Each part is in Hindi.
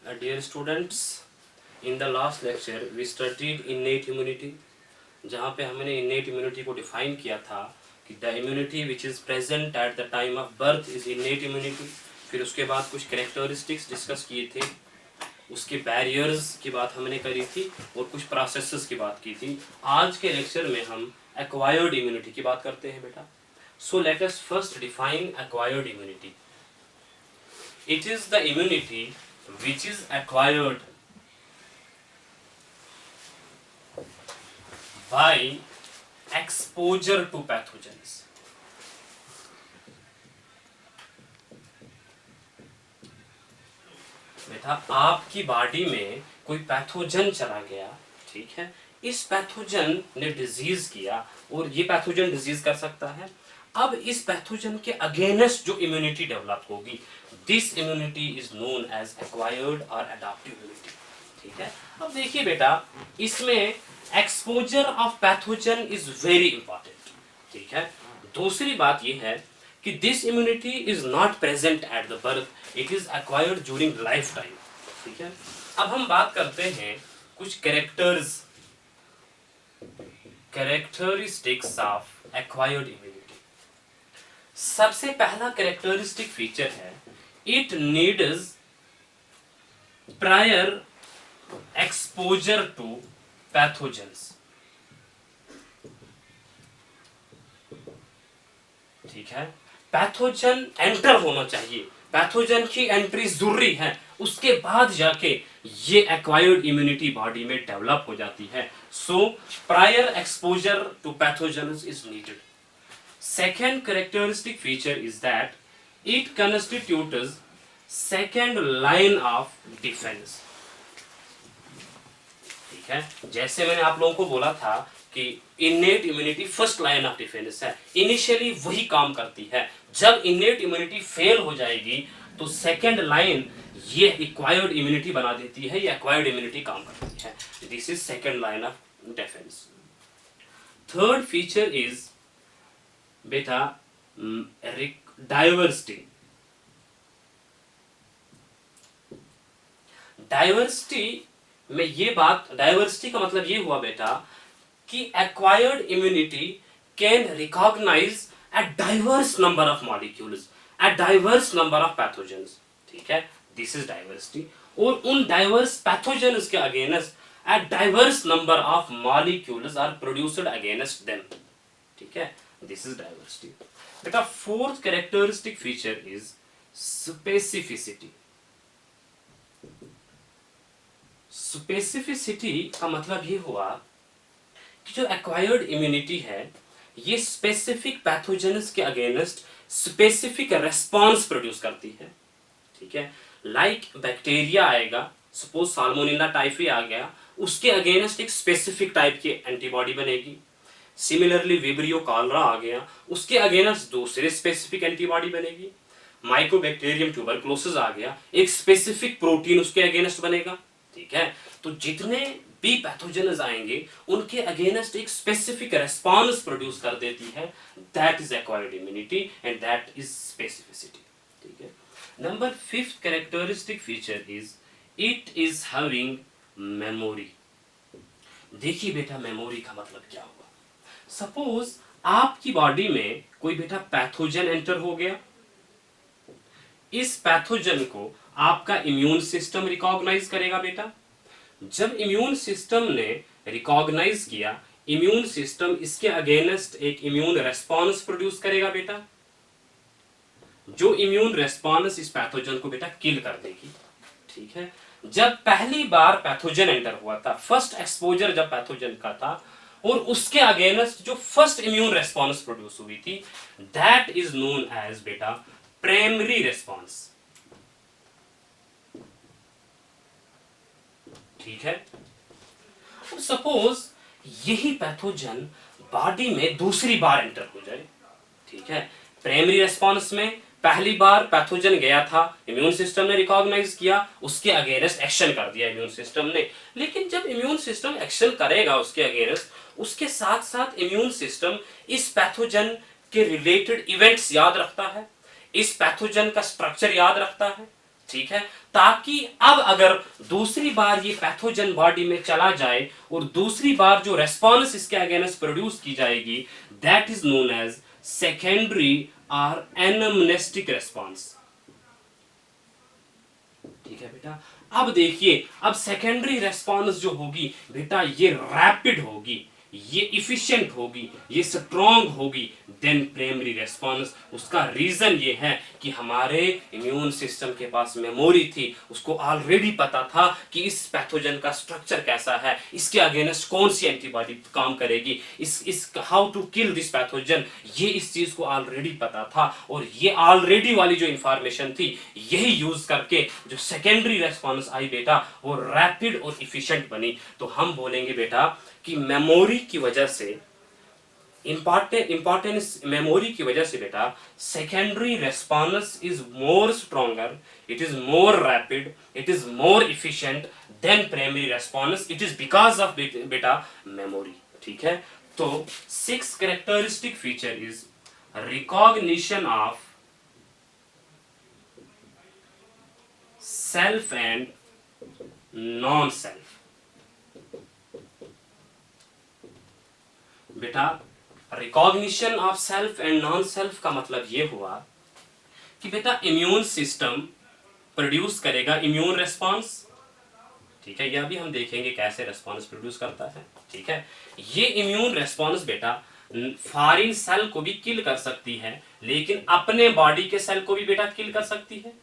Dear students, in the last lecture we studied innate immunity, जहाँ पे हमने innate immunity को define किया था कि the immunity which is present at the time of birth is innate immunity। फिर उसके बाद कुछ characteristics discuss किए थे, उसके barriers की बात हमने करी थी और कुछ processes की बात की थी। आज के lecture में हम acquired immunity की बात करते हैं बेटा। So let us first define acquired immunity. It is the immunity which is acquired by exposure to pathogens। बेटा आपकी बॉडी में कोई पैथोजन चला गया, ठीक है, इस पैथोजन ने डिजीज किया और ये पैथोजन डिजीज कर सकता है। अब इस पैथोजन के अगेंस्ट जो इम्यूनिटी डेवलप होगी, this immunity is known as acquired और अडॉप्टिव इम्यूनिटी, ठीक है। अब देखिए बेटा, इसमें exposure of pathogen is very important, ठीक है। दूसरी बात यह है कि this immunity is not present at the birth, it is acquired during life time, ठीक है। अब हम बात करते हैं कुछ कैरेक्टरिस्टिक्स ऑफ एक्वायर्ड इम्यूनिटी। सबसे पहला कैरेक्टरिस्टिक फीचर है, it needs prior exposure to pathogens, ठीक है। पैथोजन एंटर होना चाहिए, पैथोजन की एंट्री जरूरी है, उसके बाद जाके ये एक्वायर्ड इम्यूनिटी बॉडी में डेवलप हो जाती है। So prior exposure to pathogens is needed. Second characteristic feature is that it constitutes second line of defense, ठीक है। जैसे मैंने आप लोगों को बोला था कि innate immunity first line of defence है, इनिशियली वही काम करती है। जब innate immunity फेल हो जाएगी तो सेकेंड लाइन ये एक्वायर्ड इम्यूनिटी बना देती है, ये एक्वायर्ड इम्यूनिटी काम करती है। This is second line of defence. Third feature is बेटा डाइवर्सिटी। डाइवर्सिटी में ये बात, डाइवर्सिटी का मतलब ये हुआ बेटा कि acquired immunity can recognise a diverse number of molecules, a diverse number of pathogens, ठीक है। This is diversity. और उन डाइवर्स पैथोजेंस के against a diverse number of molecules are produced against them, ठीक है। This is diversity. बेटा fourth characteristic feature is specificity. Specificity का मतलब ये हुआ कि जो acquired immunity है, ये specific pathogens के against specific response produce करती है, ठीक है। Like बैक्टीरिया आएगा, suppose साल्मोनेला टाइफी आ गया, उसके against एक specific टाइप की एंटीबॉडी बनेगी। सिमिलरली विब्रियो कॉलरा आ गया, उसके अगेंस्ट दूसरे स्पेसिफिक एंटीबॉडी बनेगी। माइकोबैक्टीरियम ट्यूबरकुलोसिस आ गया, एक स्पेसिफिक प्रोटीन उसके अगेंस्ट बनेगा, ठीक है। तो जितने भी पैथोजेंस आएंगे उनके अगेंस्ट एक स्पेसिफिक रेस्पॉन्स प्रोड्यूस कर देती है, that is acquired immunity and that is specificity, ठीक है। Number fifth characteristic feature is it is having memory. देखिए बेटा, मेमोरी का मतलब क्या हुआ। सपोज आपकी बॉडी में कोई बेटा पैथोजन एंटर हो गया, इस पैथोजन को आपका इम्यून सिस्टम रिकॉग्नाइज करेगा बेटा। जब इम्यून सिस्टम ने रिकॉग्नाइज किया, इम्यून सिस्टम इसके अगेंस्ट एक इम्यून रेस्पॉन्स प्रोड्यूस करेगा बेटा। जो इम्यून रेस्पॉन्स इस पैथोजन को बेटा किल कर देगी, ठीक है। जब पहली बार पैथोजन एंटर हुआ था, फर्स्ट एक्सपोजर जब पैथोजन का था और उसके अगेंस्ट जो फर्स्ट इम्यून रेस्पॉन्स प्रोड्यूस हुई थी, दैट इज नोन एज बेटा प्राइमरी रेस्पॉन्स, ठीक है। सपोज यही पैथोजन बॉडी में दूसरी बार एंटर हो जाए, ठीक है। प्राइमरी रेस्पॉन्स में पहली बार पैथोजन गया था, इम्यून सिस्टम ने रिकॉग्नाइज किया, उसके अगेंस्ट एक्शन कर दिया इम्यून सिस्टम ने। लेकिन जब इम्यून सिस्टम एक्शन करेगा उसके अगेंस्ट, उसके साथ साथ इम्यून सिस्टम इस पैथोजन के रिलेटेड इवेंट्स याद रखता है, इस पैथोजन का स्ट्रक्चर याद रखता है, ठीक है, ताकि अब अगर दूसरी बार ये पैथोजन बॉडी में चला जाए और दूसरी बार जो रेस्पॉन्स इसके अगेंस्ट प्रोड्यूस की जाएगी, that is known as secondary और एनामनेस्टिक रेस्पॉन्स। ठीक है बेटा, अब देखिए, अब सेकेंडरी रेस्पॉन्स जो होगी बेटा, ये रैपिड होगी, ये इफिशिएंट होगी, ये स्ट्रॉन्ग होगी देन प्राइमरी रेस्पॉन्स। उसका रीजन ये है कि हमारे इम्यून सिस्टम के पास मेमोरी थी, उसको ऑलरेडी पता था कि इस पैथोजन का स्ट्रक्चर कैसा है, इसके अगेंस्ट कौन सी एंटीबॉडी काम करेगी, इस how to kill this pathogen, ये इस चीज को ऑलरेडी पता था। और ये ऑलरेडी वाली जो इंफॉर्मेशन थी, यही यूज करके जो सेकेंडरी रेस्पॉन्स आई बेटा, वो रैपिड और इफिशिएंट बनी। तो हम बोलेंगे बेटा कि मेमोरी की वजह से, इंपॉर्टेंस मेमोरी की वजह से बेटा, secondary response is more stronger, it is more rapid, it is more efficient than primary response. It is because of बेटा मेमोरी। ठीक है, तो 6 characteristic feature is recognition of self and non self. बेटा recognition of self and non self का मतलब ये हुआ कि बेटा इम्यून सिस्टम प्रोड्यूस करेगा इम्यून रेस्पॉन्स। ठीक है, यह भी हम देखेंगे कैसे रेस्पॉन्स प्रोड्यूस करता है। ठीक है, ये इम्यून रेस्पॉन्स बेटा फॉरेन सेल को भी किल कर सकती है, लेकिन अपने बॉडी के सेल को भी बेटा किल कर सकती है।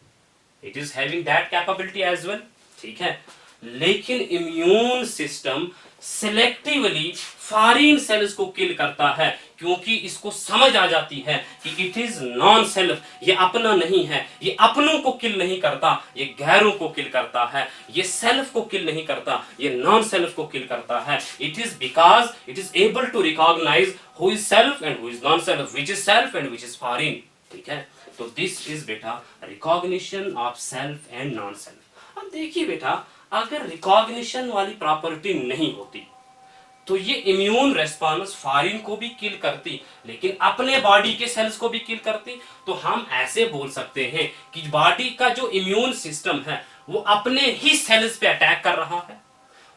It is having that capability as well. ठीक है, लेकिन immune system selectively foreign cells को किल करता है, क्योंकि इसको समझ आ जाती है कि इट इज नॉन सेल्फ, ये अपना नहीं है, ये अपनों को किल नहीं करता, ये गैरों को किल करता है, ये सेल्फ को किल नहीं करता, ये नॉन सेल्फ को किल करता है। It is because it is able to recognise who is self and who is non self, which is self and which is foreign. ठीक है, तो दिस इज बेटा recognition of self and non self. अब देखिए बेटा, अगर रिकॉग्निशन वाली प्रॉपर्टी नहीं होती तो ये इम्यून रेस्पॉन्स फॉरेन को भी किल करती, लेकिन अपने बॉडी के सेल्स को भी किल करती। तो हम ऐसे बोल सकते हैं कि बॉडी का जो इम्यून सिस्टम है वो अपने ही सेल्स पे अटैक कर रहा है।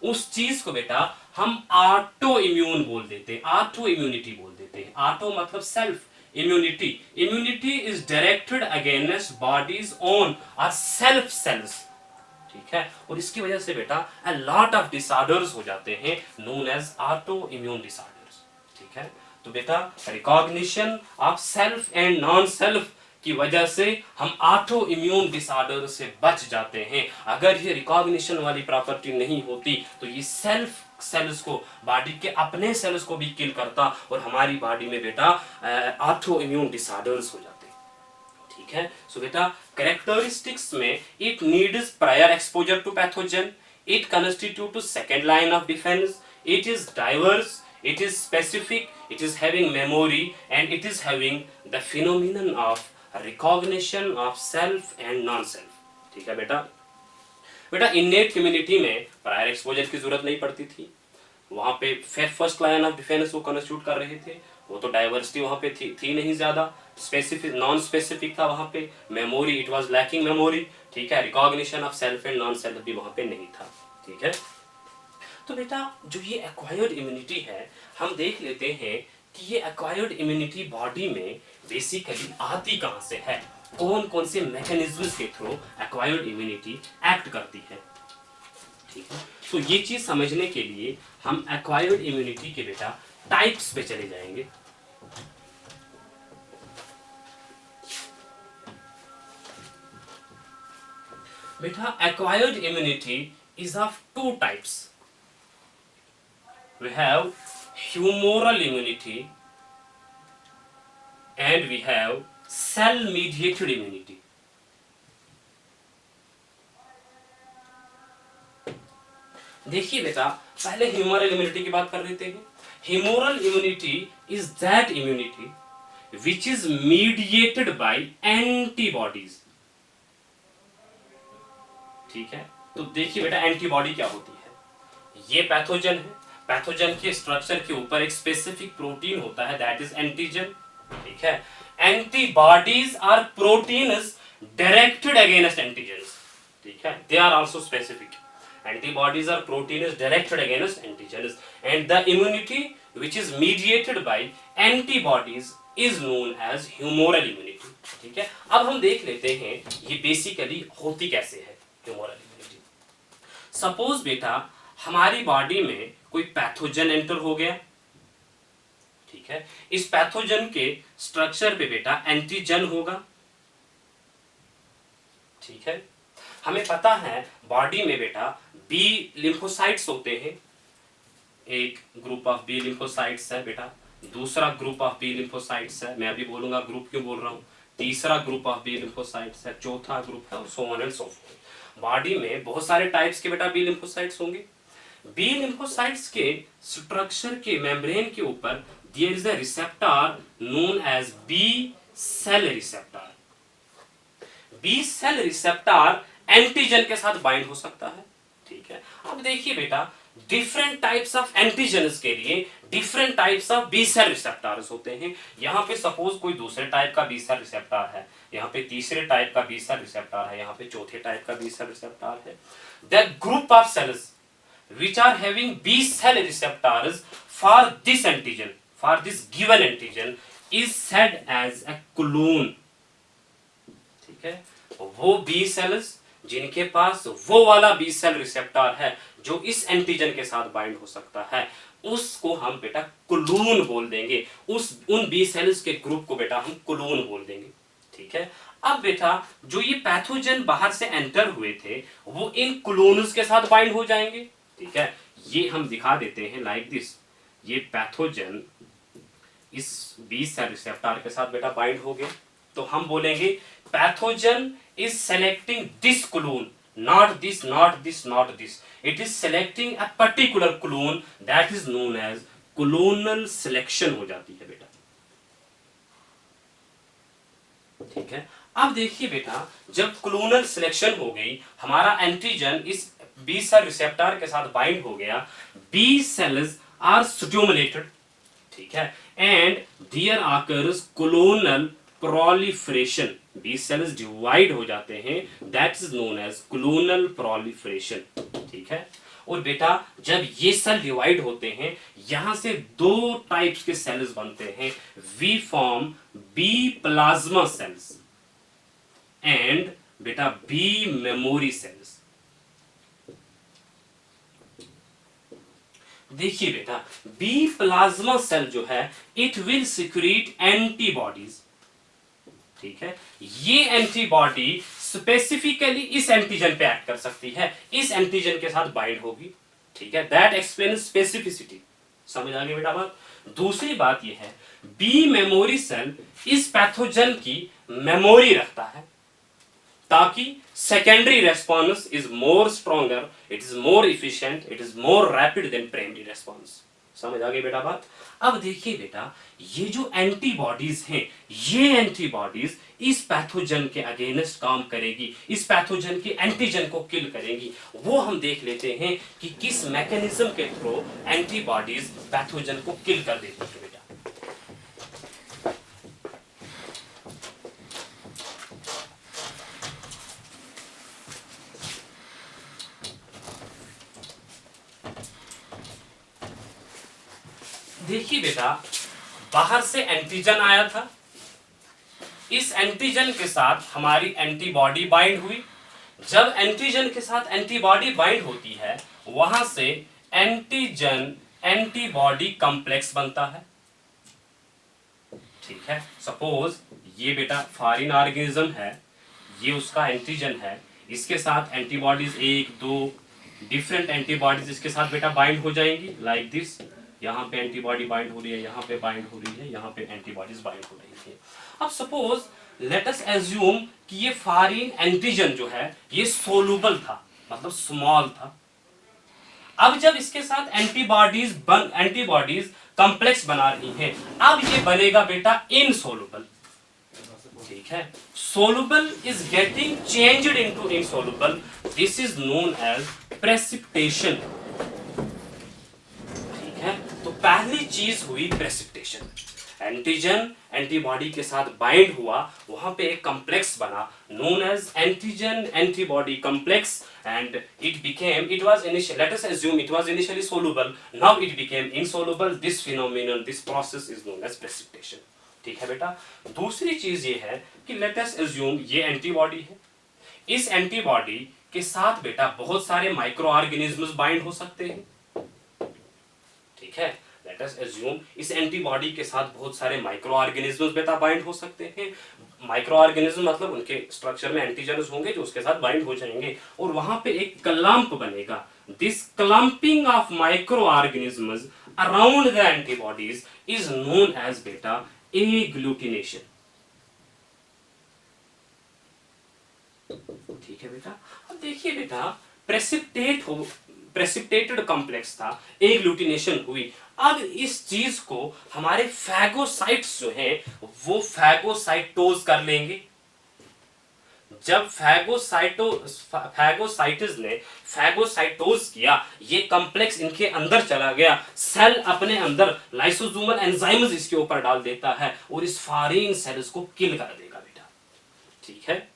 उस चीज को बेटा हम ऑटो इम्यून बोल देते हैं, ऑटो इम्यूनिटी बोल देते हैं। ऑटो मतलब self, immunity, immunity is directed against bodies own और सेल्फ सेल्स। ठीक है, और इसकी वजह से बेटा a lot of disorders हो जाते हैं known as autoimmune disorders। ठीक है, तो बेटा recognition of self and non self की वजह से हम ऑटो इम्यून डिसऑर्डर से बच जाते हैं। अगर ये रिकॉग्निशन वाली प्रॉपर्टी नहीं होती तो ये सेल्फ सेल्स को, बॉडी के अपने सेल्स को भी किल करता और हमारी बॉडी में बेटा ऑटो इम्यून डिसऑर्डर्स हो जाते। ठीक है, सो बेटा कैरेक्टरिस्टिक्स में it needs prior exposure to pathogen, it constitute to second line of defence, it is diverse, it is specific, it is having memory and it is having the phenomenon of recognition of self and non self. ठीक है बेटा, बेटा इनेट इम्यूनिटी में प्रायर एक्सपोजर की जरूरत नहीं पड़ती थी, वहां पे फर्स्ट लाइन ऑफ डिफेंस वो कंस्टिट्यूट कर रहे थे, वो तो डाइवर्सिटी वहां पे थी नहीं ज्यादा, स्पेसिफिक नॉन स्पेसिफिक था वहां पे, memory it was lacking memory. ठीक है, recognition of self and non self भी वहां पे नहीं था। ठीक है, तो बेटा जो ये एक्वायर्ड इम्यूनिटी है, हम देख लेते हैं कि ये एक्वायर्ड इम्यूनिटी बॉडी में बेसिकली आती कहां से है, कौन कौन से मैकेनिज्म्स के थ्रू एक्वायर्ड इम्यूनिटी एक्ट करती है। ठीक है, तो ये चीज समझने के लिए हम एक्वायर्ड इम्यूनिटी के बेटा टाइप्स पे चले जाएंगे। बेटा acquired immunity is of two types. We have humoral immunity and we have cell mediated immunity. देखिए बेटा, पहले ह्यूमरल इम्यूनिटी की बात कर लेते हैं। Humoral immunity is that immunity which is mediated by antibodies. ठीक है, तो देखिए बेटा एंटीबॉडी क्या होती है, ये पैथोजन है, पैथोजन के स्ट्रक्चर के ऊपर एक स्पेसिफिक प्रोटीन होता है दैट इज एंटीजन। ठीक है, antibodies are proteins directed against antigens. ठीक है, they are also specific. Antibodies are proteins directed against antigens, and the immunity which is mediated by antibodies is known as humoral immunity. ठीक है, अब हम देख लेते हैं ये बेसिकली होती कैसे है humoral immunity. सपोज बेटा हमारी बॉडी में कोई पैथोजन एंटर हो गया, ठीक है, इस पैथोजन के स्ट्रक्चर पे बेटा एंटीजन होगा, ठीक है, हमें पता है बॉडी में बेटा बी लिम्फोसाइट्स होते हैं, एक ग्रुप ऑफ बी लिम्फोसाइट्स है बेटा, दूसरा ग्रुप ऑफ बी लिम्फोसाइट्स है, मैं अभी बोलूंगा ग्रुप क्यों बोल रहा हूं, तीसरा ग्रुप ऑफ बी लिम्फोसाइट्स है, चौथा ग्रुप है, so on and so forth. Body में बहुत सारे टाइप्स के बेटा बी लिम्फोसाइट्स होंगे। बी लिम्फोसाइट्स के स्ट्रक्चर के मेम्ब्रेन के ऊपर there is a receptor known as B cell receptor. B cell receptor antigen के साथ बाइंड हो सकता है, ठीक है। अब देखिए बेटा डिफरेंट टाइप्स ऑफ एंटीजन्स के लिए different types of B cell receptors होते हैं। यहाँ पे सपोज कोई दूसरे टाइप का बी सेल रिसेप्टर है, यहाँ पे तीसरे टाइप का बी सेल रिसेप्टर है, यहाँ पे चौथे टाइप का बी सेल रिसेप्टर है। The group of cells which are having B cell receptors for this antigen, for this given antigen is said as a clone, ठीक है। वो B cells जिनके पास वो वाला B cell receptor है जो इस एंटीजन के साथ बाइंड हो सकता है, उसको हम बेटा क्लोन बोल देंगे, उन B cells के ग्रुप को बेटा हम क्लोन बोल देंगे, ठीक है। अब बेटा जो ये पैथोजन बाहर से एंटर हुए थे वो इन क्लोन्स के साथ बाइंड हो जाएंगे, ठीक है। ये हम दिखा देते हैं लाइक दिस, ये पैथोजन इस बी सेल रिसेप्टर के साथ बेटा बाइंड हो गए, तो हम बोलेंगे pathogen is selecting this clone, not this, not this, not this, it is selecting a particular clone, that is known as clonal selection हो जाती है बेटा, ठीक है। अब देखिए बेटा जब क्लोनल सिलेक्शन हो गई, हमारा एंटीजन इस बी सेल रिसेप्टर के साथ बाइंड हो गया, बी सेल्स आर स्टिमुलेटेड, ठीक है, and there occurs clonal proliferation, B cells divide हो जाते हैं, that is known as clonal proliferation, ठीक है। और बेटा जब ये सेल डिवाइड होते हैं यहां से दो टाइप्स के सेल्स बनते हैं, we form B plasma cells and बेटा बी मेमोरी सेल्स। देखिए बेटा बी प्लाज्मा सेल जो है इट विल सिक्रीट एंटीबॉडीज, ठीक है। ये एंटीबॉडी स्पेसिफिकली इस एंटीजन पे एक्ट कर सकती है, इस एंटीजन के साथ बाइंड होगी, ठीक है। दैट एक्सप्लेन्स स्पेसिफिसिटी, समझ आ गई बेटा बात। दूसरी बात ये है बी मेमोरी सेल इस पैथोजन की मेमोरी रखता है ताकि secondary response is more stronger, it is more efficient, it is more rapid than primary response. समझ आ गई बेटा बात। अब देखिए बेटा ये जो एंटीबॉडीज हैं, ये एंटीबॉडीज इस पैथोजन के अगेंस्ट काम करेगी, इस पैथोजन के एंटीजन को किल करेगी। वो हम देख लेते हैं कि किस मैकेनिज्म के थ्रू एंटीबॉडीज पैथोजन को किल कर देती है बेटा। देखिए बेटा बाहर से एंटीजन आया था, इस एंटीजन के साथ हमारी एंटीबॉडी बाइंड हुई, जब एंटीजन के साथ एंटीबॉडी बाइंड होती है वहां से एंटीजन एंटीबॉडी कॉम्प्लेक्स बनता है, ठीक है। सपोज ये बेटा फॉरेन ऑर्गेनिज्म है, ये उसका एंटीजन है, इसके साथ एंटीबॉडीज एक दो डिफरेंट एंटीबॉडीज इसके साथ बेटा बाइंड हो जाएंगी लाइक दिस, यहाँ पे एंटीबॉडी बाइंड हो रही है, यहाँ पे बाइंड हो रही है, यहाँ पे एंटीबॉडीज बाइंड हो रही है। अब सपोज लेट अस एज्यूम कि ये फॉरेन एंटीजन जो है ये सोलुबल था, मतलब स्मॉल था। अब जब इसके साथ एंटीबॉडीज कॉम्प्लेक्स बना रही हैं, अब ये बनेगा बेटा इनसोलुबल, ठीक है। Soluble is getting changed into insoluble, this is known as precipitation, तो पहली चीज हुई प्रेसिपिटेशन। एंटीजन एंटीबॉडी के साथ बाइंड हुआ, वहां पे एक कॉम्प्लेक्स बना known as antigen antibody complex, and it was initially, let us assume it was initially soluble, now it became insoluble. This phenomenon, this process is known as precipitation. ठीक है बेटा। दूसरी चीज ये है कि लेट अस अज्यूम ये एंटीबॉडी है, इस एंटीबॉडी के साथ बेटा बहुत सारे माइक्रो ऑर्गेनिजम्स बाइंड हो सकते हैं, ठीक है। लेट अस अज्यूम इस एंटीबॉडी के साथ बहुत सारे माइक्रो ऑर्गेनिजम्स बेटा बाइंड हो सकते हैं। माइक्रो ऑर्गेनिज्म मतलब उनके स्ट्रक्चर में एंटीजन्स होंगे जो उसके साथ बाइंड हो जाएंगे और वहां पे एक क्लम्प बनेगा। This clumping of micro organisms around the antibodies is known as बेटा एग्लूटिनेशन। ठीक है बेटा। अब देखिए बेटा, प्रेसिपिटेटेड कॉम्प्लेक्स था, एग्लूटिनेशन हुई। अब इस चीज को हमारे फैगोसाइट्स जो हैं वो फैगोसाइटोज कर लेंगे। जब फैगोसाइट्स ने फैगोसाइटोज किया, ये कॉम्प्लेक्स इनके अंदर चला गया, सेल अपने अंदर लाइसोसोमल एंजाइम्स इसके ऊपर डाल देता है और इस फॉरेन सेल्स को किल कर देगा बेटा। ठीक है,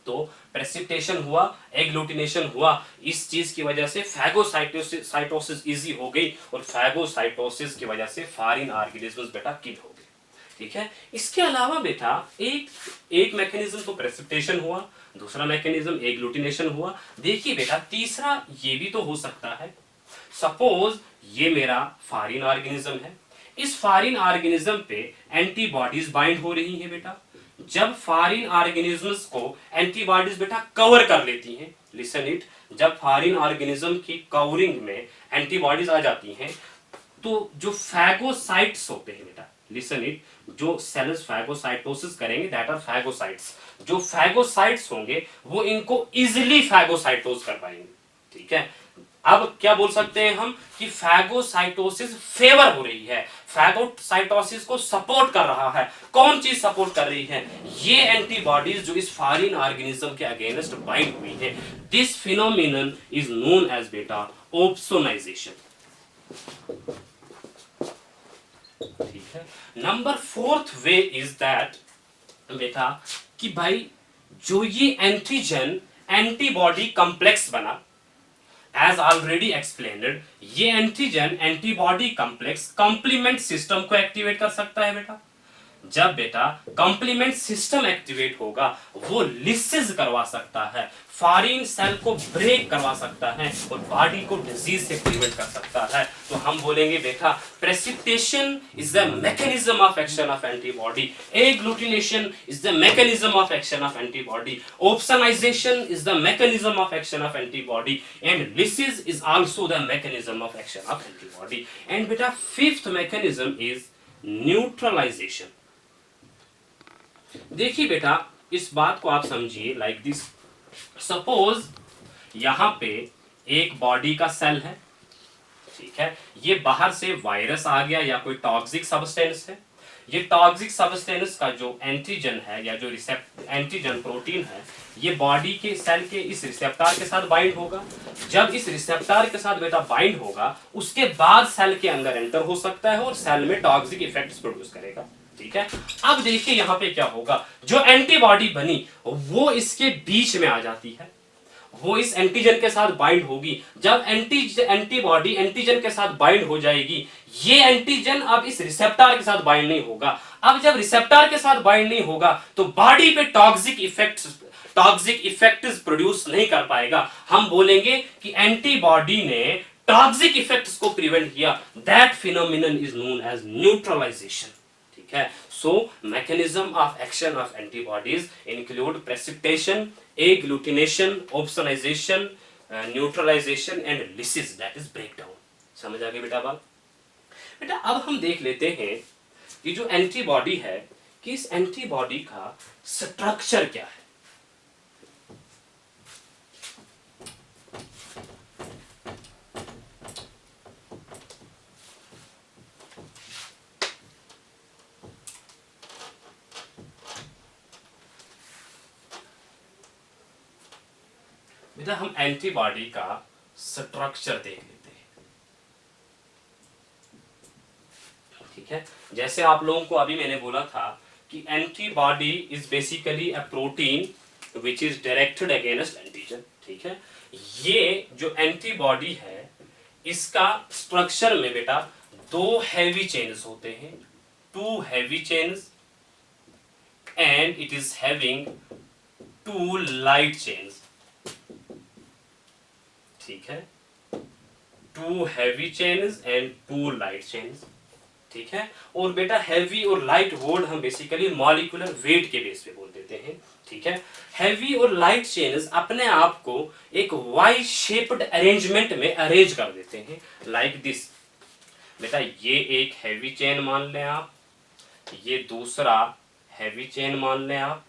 तो प्रेसिपिटेशन हुआ, एग्लूटिनेशन हुआ, इस चीज की वजह से फैगोसाइटोसिस इजी हो गई और फैगोसाइटोसिस की वजह से फॉरेन ऑर्गेनिजम्स बेटा किल हो गए। ठीक है, इसके अलावा बेटा एक मैकेनिज्म तो प्रेसिपिटेशन हुआ, दूसरा मैकेनिज्म एग्लूटिनेशन हुआ। देखिए बेटा, तीसरा ये भी तो हो सकता है। सपोज ये मेरा फॉरेन ऑर्गेनिज्म है, इस फॉरेन ऑर्गेनिज्म पे एंटीबॉडीज बाइंड हो रही है बेटा। जब फॉरेन ऑर्गेनिजम्स को एंटीबॉडीज बेटा कवर कर लेती हैं, लिसन इट, जब फॉरेन ऑर्गेनिज्म की कवरिंग में एंटीबॉडीज आ जाती हैं तो जो फैगोसाइट्स होते हैं बेटा, लिसन इट, जो सेल्स फैगोसाइटोसिस करेंगे दैट आर फैगोसाइट्स, जो फैगोसाइट्स होंगे वो इनको इजीली फैगोसाइटोज कर पाएंगे। ठीक है, अब क्या बोल सकते हैं हम कि फैगोसाइटोसिस फेवर हो रही है, फैगोसाइटोसिस को सपोर्ट कर रहा है। कौन चीज सपोर्ट कर रही है? ये एंटीबॉडीज जो इस फॉरेन ऑर्गेनिज्म के अगेंस्ट बाइंड हुई है। This phenomenon is known as बेटा ओप्सोनाइजेशन। ठीक है, number fourth way is that बेटा कि भाई जो ये एंटीजन एंटीबॉडी कॉम्प्लेक्स बना, एज ऑलरेडी एक्सप्लेन्ड, ये antigen antibody complex complement system को एक्टिवेट कर सकता है बेटा। जब बेटा कॉम्प्लीमेंट सिस्टम एक्टिवेट होगा वो लिसिस करवा सकता है, फॉरेन सेल को ब्रेक करवा सकता है और बॉडी को डिजीज से प्रिवेंट कर सकता है। तो हम बोलेंगे बेटा precipitation is the mechanism of action of antibody, agglutination is the mechanism of action of antibody, opsonization is the mechanism of action of antibody and lysis is also the mechanism of action of antibody. And बेटा फिफ्थ मैकेनिज्म इज न्यूट्रलाइजेशन। देखिए बेटा, इस बात को आप समझिए लाइक दिस। सपोज यहां पे एक बॉडी का सेल है, ठीक है, ये बाहर से वायरस आ गया या कोई टॉक्सिक सब्सटेंस है। ये टॉक्सिक सब्सटेंस का जो एंटीजन है या जो एंटीजन प्रोटीन है, ये बॉडी के सेल के इस रिसेप्टर के साथ बाइंड होगा। जब इस रिसेप्टर के साथ बेटा बाइंड होगा उसके बाद सेल के अंदर एंटर हो सकता है और सेल में टॉक्सिक इफेक्ट्स प्रोड्यूस करेगा। ठीक है, अब देखिए यहां पे क्या होगा, जो एंटीबॉडी बनी वो इसके बीच में आ जाती है, वो इस एंटीजन के साथ बाइंड होगी। जब एंटीबॉडी एंटीजन के साथ बाइंड हो जाएगी, ये एंटीजन अब इस रिसेप्टर के साथ बाइंड नहीं होगा। अब जब रिसेप्टर के साथ बाइंड नहीं होगा तो बॉडी पे टॉक्सिक इफेक्ट्स प्रोड्यूस नहीं कर पाएगा। हम बोलेंगे कि एंटीबॉडी ने टॉक्सिक इफेक्ट्स को प्रिवेंट किया। That phenomenon is known as neutralization. ठीक है, so mechanism of action of antibodies include precipitation, agglutination, opsonization, neutralization and lysis, that is breakdown. समझ आ गई बेटा बात? बेटा अब हम देख लेते हैं कि जो एंटीबॉडी है कि इस एंटीबॉडी का स्ट्रक्चर क्या है। बेटा हम एंटीबॉडी का स्ट्रक्चर देख लेते हैं। ठीक है, जैसे आप लोगों को अभी मैंने बोला था कि antibody is basically a protein which is directed against antigen. ठीक है, ये जो एंटीबॉडी है इसका स्ट्रक्चर में बेटा दो हैवी चेन्स होते हैं, two heavy chains, and it is having two light chains. ठीक है, two heavy chains and two light chains. ठीक है, और बेटा हैवी और लाइट वर्ड हम बेसिकली मॉलिक्यूलर वेट के बेस पे बोल देते हैं। ठीक है, हैवी और लाइट चेन्स अपने आप को एक वाई शेप्ड अरेंजमेंट में अरेंज कर देते हैं, लाइक दिस। बेटा ये एक हैवी चेन मान लें आप, ये दूसरा हैवी चेन मान लें आप।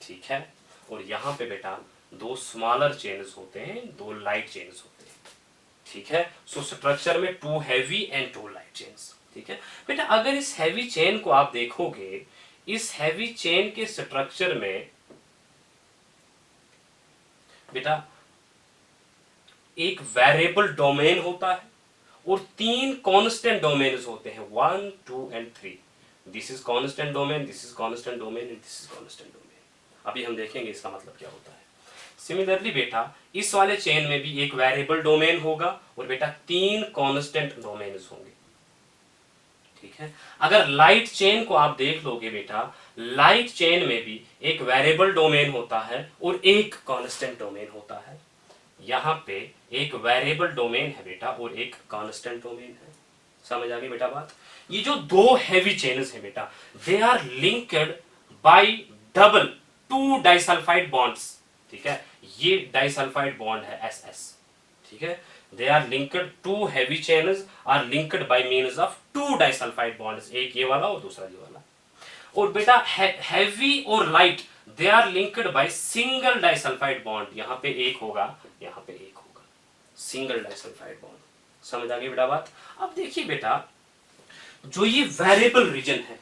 ठीक है, और यहां पे बेटा दो स्मॉलर चेन्स होते हैं, दो लाइट चेन्स होते हैं। ठीक है, सो स्ट्रक्चर में two heavy and two light chains. ठीक है बेटा, अगर इस हैवी चेन को आप देखोगे, इस हैवी चेन के स्ट्रक्चर में बेटा एक वेरिएबल डोमेन होता है और तीन कांस्टेंट डोमेन्स होते हैं, 1 2 and 3। This is constant domain, this is constant domain and this is constant domain. अभी हम देखेंगे इसका मतलब क्या होता है। सिमिलरली बेटा इस वाले चेन में भी एक वेरिएबल डोमेन होगा और बेटा तीन कांस्टेंट डोमेन्स होंगे। ठीक है, अगर लाइट चेन को आप देख लोगे बेटा, लाइट चेन में भी एक वेरिएबल डोमेन होता है और एक कांस्टेंट डोमेन होता है। यहां पे एक वेरिएबल डोमेन है बेटा और एक कांस्टेंट डोमेन है। समझ आ गई बेटा बात। ये जो दो हैवी चेन्स है बेटा, they are linked by double two disulphide bonds. ठीक है, ये डाइसल्फाइड बॉन्ड है SS। ठीक है, they are linked, two heavy chains are linked by means of two disulfide bonds, एक ये वाला और दूसरा ये वाला। और बेटा heavy और light they are linked by single disulfide bond, यहाँ पे एक होगा, यहाँ पे एक होगा, single disulfide bond। समझ आ गई बेटा बात। अब देखिए बेटा जो ये वेरिएबल रीजन है,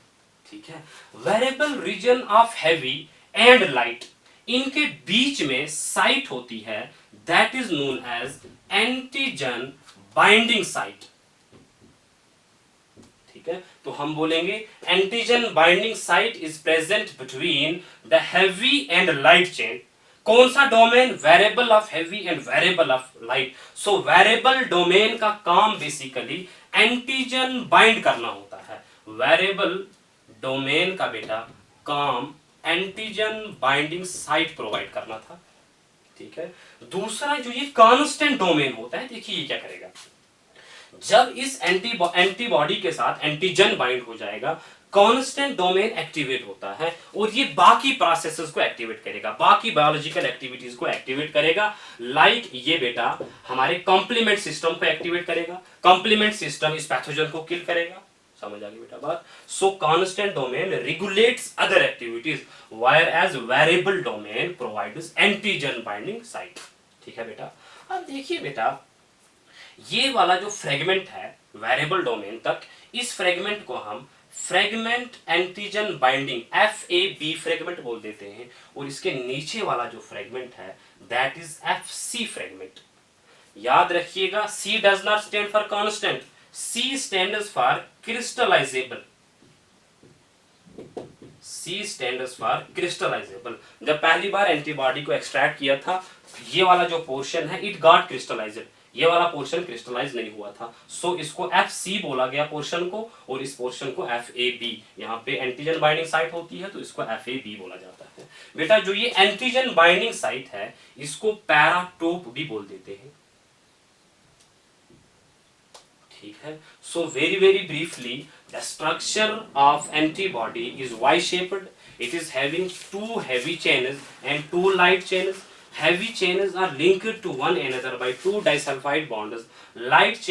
ठीक है, variable region of heavy and light, इनके बीच में साइट होती है, that is known as antigen binding site. ठीक है, तो हम बोलेंगे antigen binding site is present between the heavy and light chain. कौन सा domain? Variable of heavy and variable of light. So variable domain का काम बेसिकली एंटीजन बाइंड करना होता है। वेरिएबल डोमेन का बेटा काम एंटीजन बाइंडिंग साइट प्रोवाइड करना था। ठीक है, दूसरा जो ये कांस्टेंट डोमेन होता है, देखिए ये क्या करेगा, जब इस एंटीबॉडी के साथ एंटीजन बाइंड हो जाएगा, कांस्टेंट डोमेन एक्टिवेट होता है और ये बाकी प्रोसेसेस को एक्टिवेट करेगा, बाकी बायोलॉजिकल एक्टिविटीज को एक्टिवेट करेगा। लाइक ये बेटा हमारे कॉम्प्लीमेंट सिस्टम को एक्टिवेट करेगा, कॉम्प्लीमेंट सिस्टम इस पैथोजन को किल करेगा। समझ आ गई बेटा बात। So constant domain regulates other activities whereas variable domain provides antigen binding site. ठीक है बेटा, अब देखिए बेटा ये वाला जो फ्रेगमेंट है वेरिएबल डोमेन तक, इस फ्रेगमेंट को हम fragment antigen binding FAB fragment बोल देते हैं, और इसके नीचे वाला जो फ्रेगमेंट है दैट इज FC फ्रेगमेंट। याद रखिएगा C does not stand for constant, C stands for crystallizable। C stands for crystallizable। जब पहली बार एंटीबॉडी को एक्सट्रैक्ट किया था, ये वाला जो पोर्शन है इट गॉट क्रिस्टलाइज्ड, ये वाला पोर्शन क्रिस्टलाइज नहीं हुआ था। सो इसको FC बोला गया पोर्शन को, और इस पोर्शन को FAB। यहाँ पे एंटीजन बाइंडिंग साइट होती है तो इसको FAB बोला जाता है। बेटा जो ये एंटीजन बाइंडिंग साइट है इसको पैराटोप भी बोल देते हैं। ठीक है, so very briefly the structure of antibody is Y shaped. It is having two heavy chains and two light chains. Heavy chains are linked to one another by two disulfide bonds. Light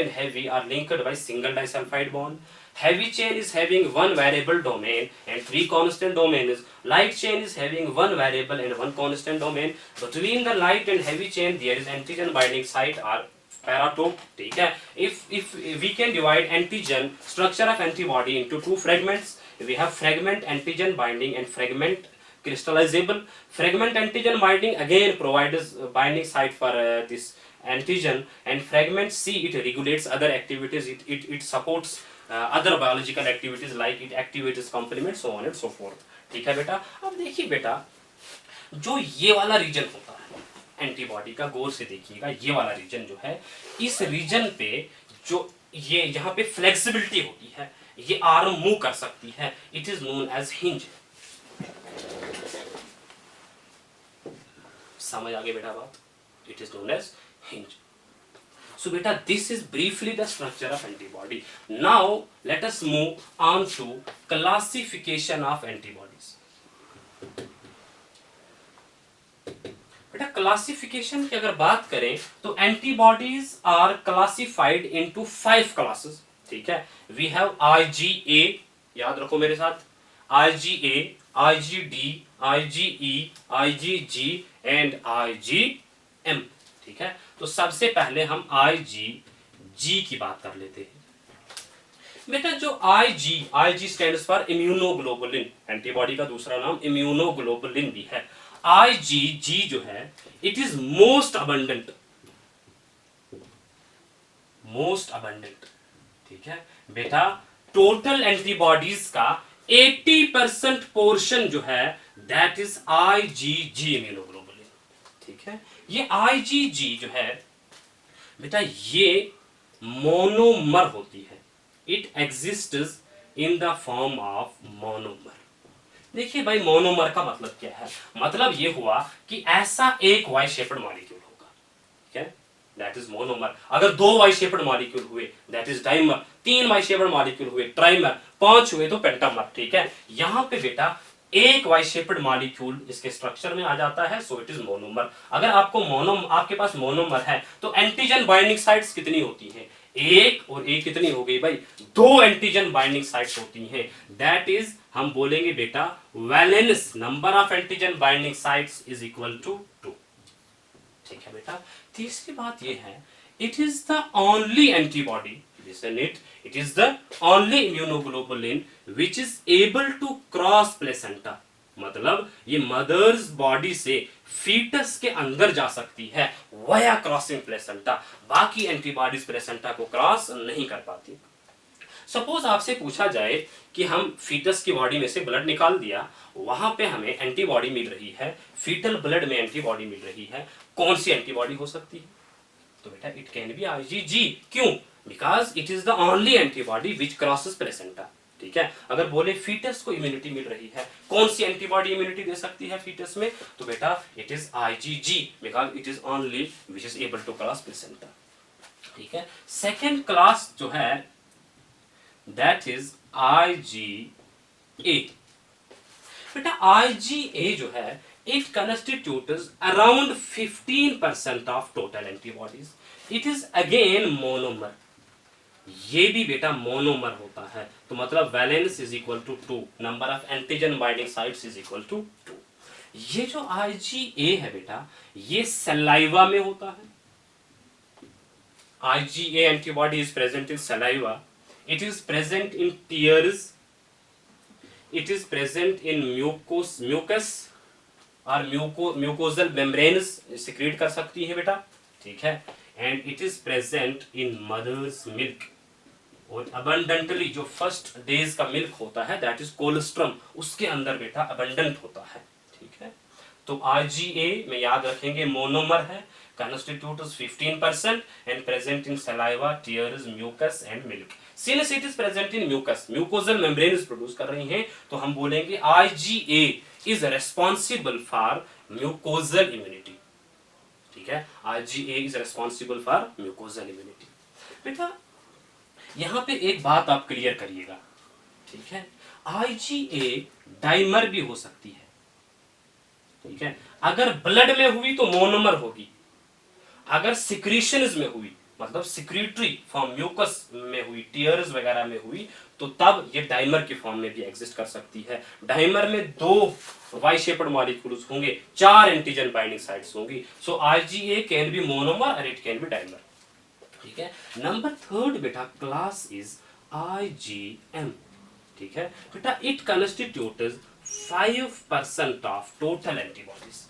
and heavy are linked by single disulfide bond. Heavy chain is having one variable domain and three constant domains. Light chain is having one variable and one constant domain. Between the light and heavy chain there is antigen binding site or paratope. ठीक है, if we can divide antigen structure of antibody into two fragments, we have fragment antigen binding and fragment crystallizable. Fragment antigen binding again provides binding site for this antigen and fragment C it regulates other activities, it supports other biological activities like it activates complement so on and so forth. ठीक है बेटा. अब देखिए बेटा जो ये वाला रीजन होता है एंटीबॉडी का, गौर से देखिएगा, ये वाला रीजन जो है, इस रीजन पे जो ये यहाँ पे फ्लेक्सिबिलिटी होती है, ये आर्म मूव कर सकती है, it is known as hinge. समझ आगे बेटा बात, it is known as hinge. So beta, this is briefly the structure of antibody. Now let us move on to classification of antibodies. बेटा क्लासिफिकेशन की अगर बात करें तो antibodies are classified into 5 classes. ठीक है, वी हैव IgA, याद रखो मेरे साथ, IgA, IgD, IgE, IgG and IgM. ठीक है, तो सबसे पहले हम IgG की बात कर लेते हैं. बेटा जो IG stands for immunoglobulin, antibody का दूसरा नाम इम्यूनोग्लोबुलिन भी है. IgG जो है इट इज मोस्ट अबंडेंट. ठीक है बेटा, टोटल एंटीबॉडीज का 80% पोर्शन जो है दैट इज IgG इम्यूनोग्लोबुलिन. ठीक है, ये IgG जो है बेटा ये मोनोमर होती है. It exists in the form of monomer. देखिए भाई मोनोमर का मतलब क्या है, मतलब ये हुआ कि ऐसा एक वाई शेप्ड मॉलिक्यूल होगा. ठीक है, दैट इज मोनोमर. अगर 2 वाई शेप्ड मॉलिक्यूल हुए that is dimer, 3 Y shaped molecule हुए ट्राइमर, 5 हुए तो पेंटामर. ठीक है, यहां पे बेटा एक वाई शेप्ड मॉलिक्यूल इसके स्ट्रक्चर में आ जाता है, सो इट इज मोनोमर. अगर आपके पास मोनोमर है तो एंटीजन बाइंडिंग साइट्स कितनी होती हैं, एक और एक कितनी हो गई भाई, 2 एंटीजन बाइंडिंग साइट्स होती हैं. दैट इज हम बोलेंगे बेटा valence number of antigen binding sites is equal to 2. ठीक है बेटा, तीसरी बात ये है it is the only antibody, listen it is the only immunoglobulin which is able to cross placenta. मतलब ये मदर्स बॉडी से फीटस के अंदर जा सकती है वाया क्रॉसिंग प्लेसेंटा. बाकी एंटीबॉडीज प्लेसेंटा को क्रॉस नहीं कर पाती. सपोज आपसे पूछा जाए कि हम फीटस की बॉडी में से ब्लड निकाल दिया, वहां पे हमें एंटीबॉडी मिल रही है, फीटल ब्लड में एंटीबॉडी मिल रही है, कौन सी एंटीबॉडी हो सकती है? तो बेटा इट कैन बी IgG. क्यों? Because it is the only antibody which crosses placenta. ठीक है, अगर बोले फीटस को इम्यूनिटी मिल रही है, कौन सी एंटीबॉडी इम्यूनिटी दे सकती है फीटस में? तो बेटा it is IgG because it is only which is able to cross placenta. ठीक है, सेकेंड क्लास जो है दैट इज IgA. बेटा IgA जो है it constitutes around 15% of total antibodies. It is again monomer. ये भी बेटा मोनोमर होता है, तो मतलब valence is equal to 2, number of antigen binding sites is equal to 2. ये जो IgA है बेटा ये सलाइवा में होता है. IgA antibody is present in saliva, it is present in tears, it is present in mucus और म्यूकोजल मेम्ब्रेन्स सिक्रीट कर सकती है बेटा. ठीक है, and it is present in mother's milk. और अबंडेंटली जो फर्स्ट डेज का मिल्क होता है दैट इज कोलेस्ट्रम, उसके अंदर बेटा अबंडेंट होता है. ठीक है, तो IgA में याद रखेंगे मोनोमर है, constitutes 15% and present in saliva, tears, mucus and milk. Since it is present in mucus, mucosal membranes produce कर रही हैं, तो हम बोलेंगे IgA is responsible for mucosal immunity. ठीक है, IgA is responsible for mucosal immunity. बेटा यहाँ पे एक बात आप क्लियर करिएगा. ठीक है, IgA डाइमर भी हो सकती है. ठीक है, अगर ब्लड में हुई तो मोनोमर होगी, अगर सिक्रीशंस में हुई मतलब सिक्रीटरी फॉर्म म्यूकस में हुई, टीयर्स वगैरह में हुई, तो तब ये डाइमर की फॉर्म में भी एग्जिस्ट कर सकती है. डाइमर में 2 वाई शेप्ड मॉलिक्यूल्स होंगे, 4 एंटीजन बाइंडिंग साइट्स होंगी. सो IgA कैन बी मोनोमर और इट कैन बी डाइमर. ठीक है, नंबर 3 बेटा क्लास इज IgM. ठीक है बेटा, it constitutes 5% of total antibodies.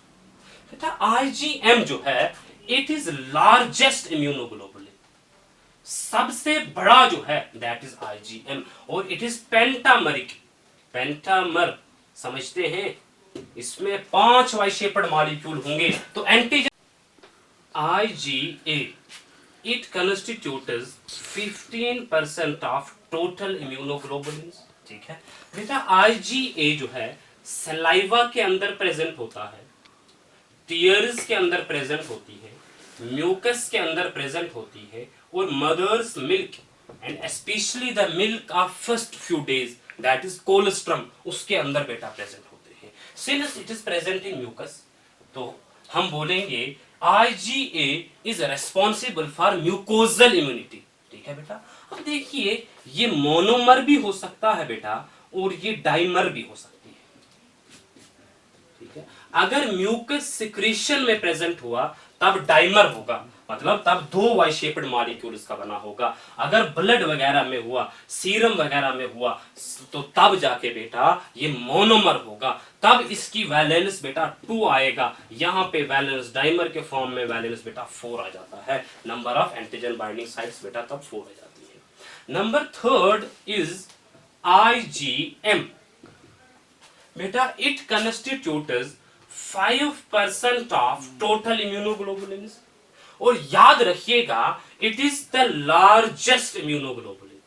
बेटा IgM जो है इट इज लार्जेस्ट इम्यूनोग्लोबुलिन, सबसे बड़ा जो है दैट इज IgM, और इट इज पेंटामरिक, पेंटामर समझते हैं, इसमें 5 वाई शेप्ड मॉलिक्यूल होंगे। तो antigen IgA, it constitutes 15% of total immunoglobulins, ठीक है बेटा। IgA जो है सलाइवा के अंदर प्रेजेंट होता है, टीयर्स के अंदर प्रेजेंट होती है, म्यूकस के अंदर प्रेजेंट होती है, और mother's milk and specially the milk of first few days that is colostrum, उसके अंदर बेटा प्रेजेंट होते हैं। Since it is present in mucus, तो हम बोलेंगे IgA is responsible for mucosal immunity, ठीक है बेटा। अब देखिए ये मोनोमर भी हो सकता है बेटा, और ये डाइमर भी हो सकती है, ठीक है। अगर म्यूकस सिक्रीशन में प्रेजेंट हुआ तब डाइमर होगा, मतलब तब 2 वाई शेप्ड मॉलिक्यूल इसका बना होगा। अगर ब्लड वगैरह में हुआ, सीरम वगैरह में हुआ, तो तब जाके बेटा ये मोनोमर होगा, तब इसकी वैलेंस बेटा 2 आएगा। यहां पे वैलेंस डाइमर के फॉर्म में वैलेंस बेटा 4 आ जाता है, number of antigen binding sites बेटा तब 4 आ जाती है। नंबर 3 इज IgM, बेटा it constitutes 5% of total immunoglobulins, और याद रखिएगा it is the largest immunoglobulin,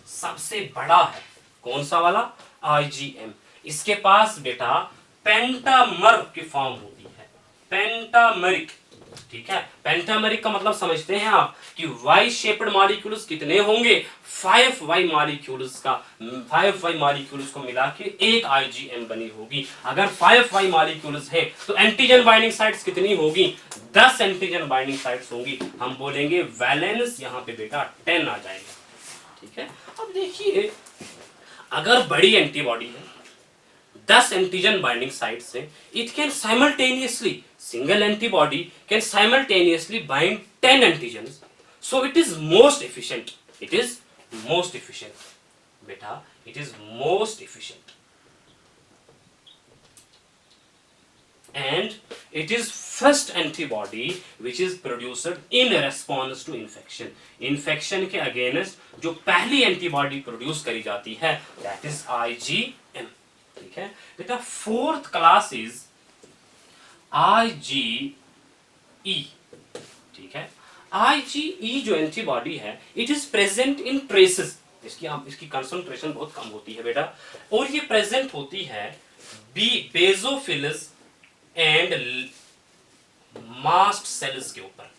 सबसे बड़ा है। कौन सा वाला? IgM। इसके पास बेटा पेंटामर की फॉर्म होती है, पेंटामरिक, ठीक है। पेंटामरिक का मतलब समझते हैं आप कि वाई शेप्ड मॉलिक्यूल्स कितने होंगे? 5 वाई मॉलिक्यूल्स का, 5 वाई मॉलिक्यूल्स को मिला के एक IgM बनी होगी। अगर 5 वाई मॉलिक्यूल्स है तो एंटीजन बाइंडिंग साइट्स कितनी होगी? 10 एंटीजन बाइंडिंग साइट्स होंगी। हम बोलेंगे वैलेंस यहां पे बेटा 10 आ जाएगा, ठीक है। अब देखिए अगर बड़ी एंटीबॉडी है, 10 एंटीजन बाइंडिंग साइट्स है, it can simultaneously, single antibody can simultaneously bind 10 antigens, so it is most efficient, it is most efficient beta, it is most efficient, and it is first antibody which is produced in response to infection, infection के अगेंस्ट जो पहली एंटीबॉडी प्रोड्यूस करी जाती है that is IgM, ठीक है बेटा। फोर्थ क्लास इज IgE, ठीक है। IgE जो एंटीबॉडी है it is present in traces, इसकी कंसंट्रेशन बहुत कम होती है बेटा, और ये प्रेजेंट होती है बेसोफिल्स एंड मास्ट सेल्स के ऊपर,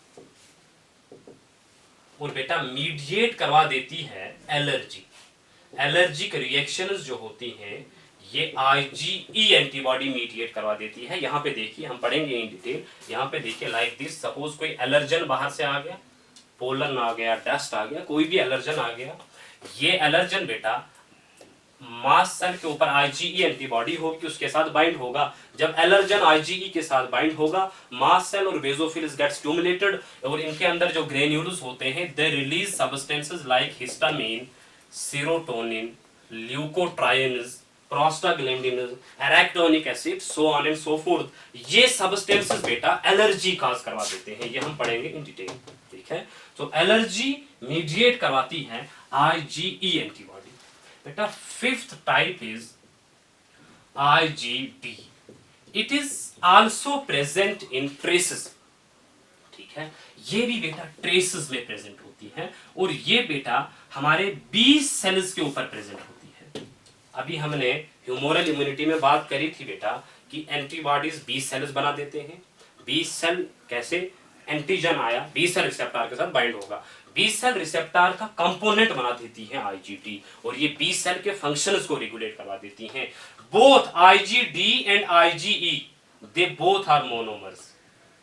और बेटा मीडिएट करवा देती है एलर्जी, एलर्जिक रिएक्शंस जो होती हैं ये IgE एंटीबॉडी मीडिएट करवा देती है। यहाँ पे देखिए हम पढ़ेंगे इन डिटेल। यहाँ पे देखिए लाइक दिस, सपोज कोई एलर्जन बाहर से आ गया, पोलन आ गया, डस्ट आ गया, कोई भी एलर्जन आ गया, ये एलर्जन बेटा मास्ट सेल के ऊपर IgE एंटीबॉडी होगी, उसके साथ बाइंड होगा। जब एलर्जन IgE के साथ बाइंड होगा, मास्ट सेल और बेसोफिल्स गेट स्टिमुलेटेड, और इनके अंदर जो ग्रेन्यूल्स होते हैं they release substances like histamine, serotonin, leukotrienes, prostaglandins, arachidonic acid, so on and so forth. ये सब्सटेंसेस बेटा एलर्जी काज करवा देते हैं, ये हम पढ़ेंगे इन डिटेल, ठीक है। तो एलर्जी मीडिएट करवाती है IgE एंटीबॉडी बेटा। Fifth type is IgD, it is also present in traces, ठीक है। ये भी बेटा ट्रेसेस में प्रेजेंट होती है, और ये बेटा हमारे बी सेल्स के ऊपर प्रेजेंट होती है। अभी हमने ह्यूमोरल इम्यूनिटी में बात करी थी बेटा कि एंटीबॉडीज बी सेल्स बना देते हैं। बी सेल कैसे? एंटीजन आया, बी सेल रिसेप्टर के साथ बाइंड होगा, बी सेल रिसेप्टर का कंपोनेंट बना देती है IgD, और ये बी सेल के फंक्शंस को रेगुलेट करवा देती हैं। Both IgD and IgE they both are monomers,